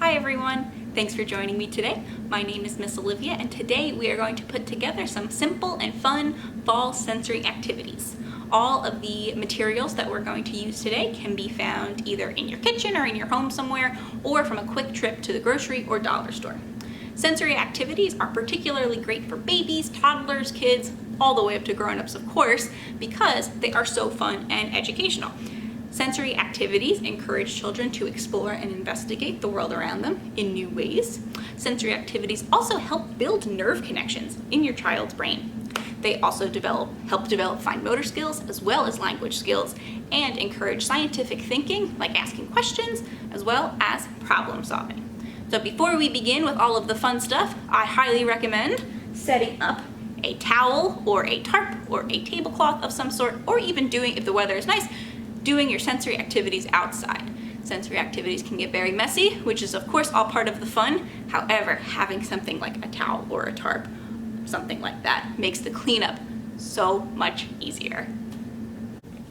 Hi everyone, thanks for joining me today. My name is Miss Olivia and today we are going to put together some simple and fun fall sensory activities. All of the materials that we're going to use today can be found either in your kitchen or in your home somewhere or from a quick trip to the grocery or dollar store. Sensory activities are particularly great for babies, toddlers, kids, all the way up to grown-ups of course, because they are so fun and educational. Sensory activities encourage children to explore and investigate the world around them in new ways. Sensory activities also help build nerve connections in your child's brain. They also help develop fine motor skills as well as language skills and encourage scientific thinking, like asking questions, as well as problem solving. So before we begin with all of the fun stuff, I highly recommend setting up a towel or a tarp or a tablecloth of some sort, or even doing, if the weather is nice, doing your sensory activities outside. Sensory activities can get very messy, which is of course all part of the fun. However, having something like a towel or a tarp, something like that, makes the cleanup so much easier.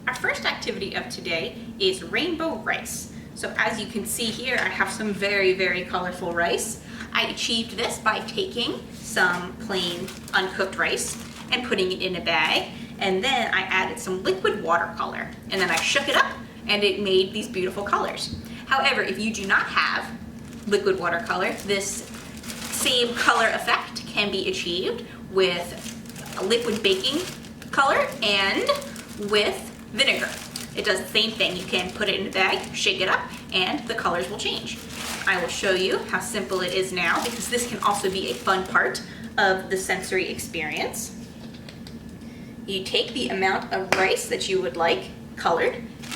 Our first activity of today is rainbow rice. So as you can see here, I have some very, very colorful rice. I achieved this by taking some plain uncooked rice and putting it in a bag, and then I added some liquid watercolor, and then I shook it up and it made these beautiful colors. However, if you do not have liquid watercolor, this same color effect can be achieved with a liquid baking color and with vinegar. It does the same thing. You can put it in a bag, shake it up, and the colors will change. I will show you how simple it is now, because this can also be a fun part of the sensory experience. You take the amount of rice that you would like colored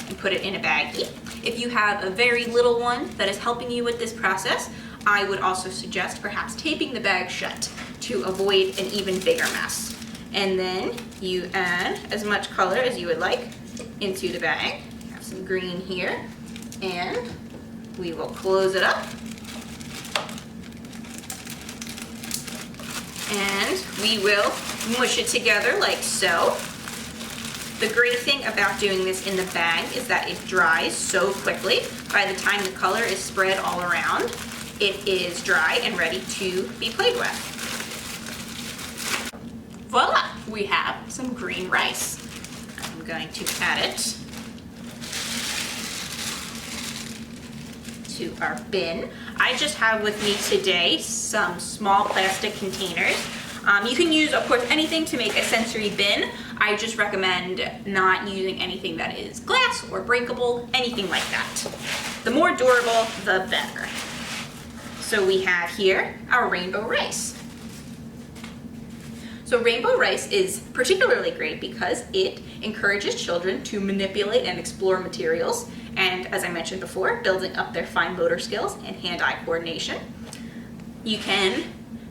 and put it in a baggie. If you have a very little one that is helping you with this process, I would also suggest perhaps taping the bag shut to avoid an even bigger mess. And then you add as much color as you would like into the bag. I have some green here, and we will close it up. And we will mush it together like so. The great thing about doing this in the bag is that it dries so quickly. By the time the color is spread all around, it is dry and ready to be played with. Voila! We have some green rice. I'm going to add it to our bin. I just have with me today some small plastic containers. You can use, of course, anything to make a sensory bin. I just recommend not using anything that is glass or breakable, anything like that. The more durable, the better. So we have here our rainbow rice. So rainbow rice is particularly great because it encourages children to manipulate and explore materials, and as I mentioned before, building up their fine motor skills and hand-eye coordination. You can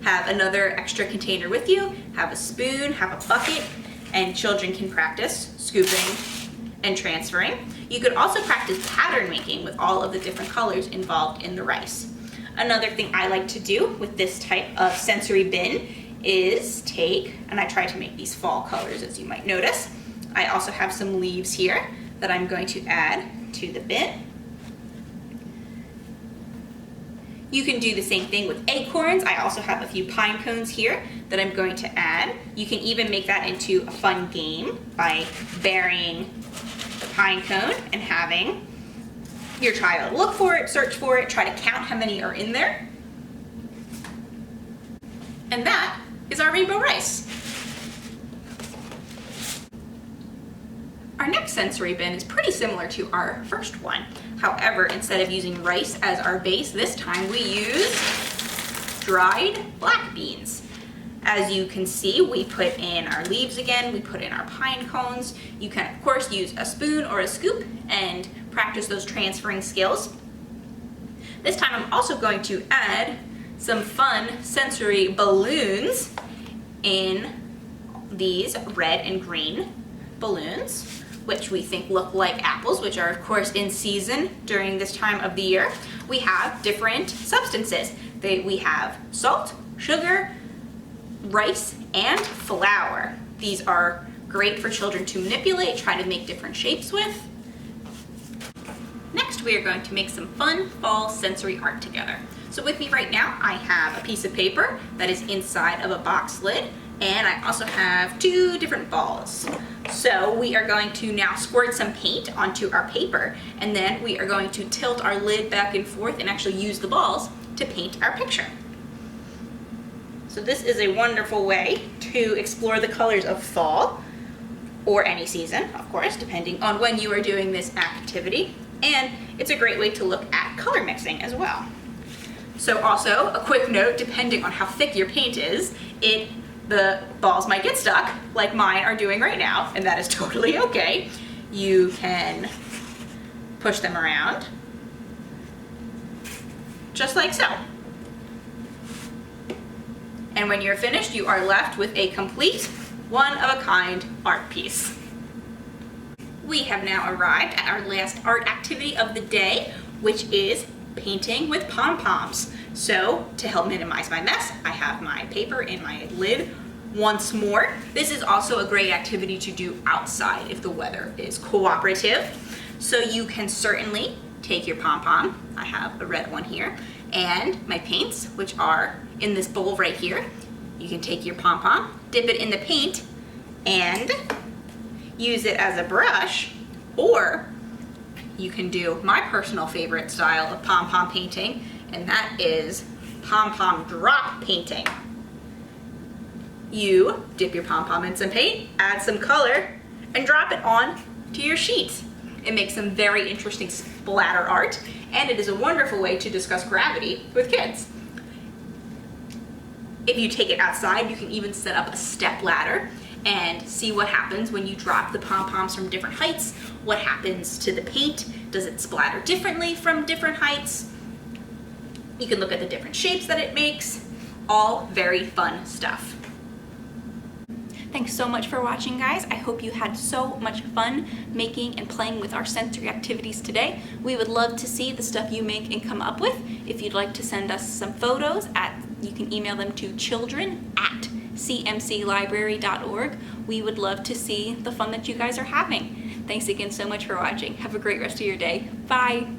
have another extra container with you, have a spoon, have a bucket, and children can practice scooping and transferring. You could also practice pattern making with all of the different colors involved in the rice. Another thing I like to do with this type of sensory bin is take, and I try to make these fall colors as you might notice. I also have some leaves here that I'm going to add to the bin. You can do the same thing with acorns. I also have a few pine cones here that I'm going to add. You can even make that into a fun game by burying the pine cone and having your child look for it, search for it, try to count how many are in there. And that is our rainbow rice. Our next sensory bin is pretty similar to our first one. However, instead of using rice as our base, this time we use dried black beans. As you can see, we put in our leaves again, we put in our pine cones. You can, of course, use a spoon or a scoop and practice those transferring skills. This time I'm also going to add some fun sensory balloons in these red and green balloons, which we think look like apples, which are of course in season during this time of the year. We have different substances. We have salt, sugar, rice, and flour. These are great for children to manipulate, try to make different shapes with. Next, we are going to make some fun fall sensory art together. So with me right now, I have a piece of paper that is inside of a box lid, and I also have 2 different balls. So we are going to now squirt some paint onto our paper, and then we are going to tilt our lid back and forth and actually use the balls to paint our picture. So this is a wonderful way to explore the colors of fall, or any season, of course, depending on when you are doing this activity. And it's a great way to look at color mixing as well. So also, a quick note, depending on how thick your paint is, the balls might get stuck, like mine are doing right now, and that is totally okay. You can push them around, just like so. And when you're finished, you are left with a complete, one-of-a-kind art piece. We have now arrived at our last art activity of the day, which is painting with pom-poms. So, to help minimize my mess, I have my paper in my lid once more. This is also a great activity to do outside if the weather is cooperative. So you can certainly take your pom-pom, I have a red one here, and my paints, which are in this bowl right here. You can take your pom-pom, dip it in the paint, and use it as a brush, or you can do my personal favorite style of pom-pom painting, and that is pom-pom drop painting. You dip your pom-pom in some paint, add some color, and drop it on to your sheet. It makes some very interesting splatter art, and it is a wonderful way to discuss gravity with kids. If you take it outside, you can even set up a step ladder and see what happens when you drop the pom-poms from different heights. What happens to the paint? Does it splatter differently from different heights? You can look at the different shapes that it makes. All very fun stuff. Thanks so much for watching, guys. I hope you had so much fun making and playing with our sensory activities today. We would love to see the stuff you make and come up with. If you'd like to send us some photos, you can email them to children@cmclibrary.org. We would love to see the fun that you guys are having. Thanks again so much for watching. Have a great rest of your day. Bye.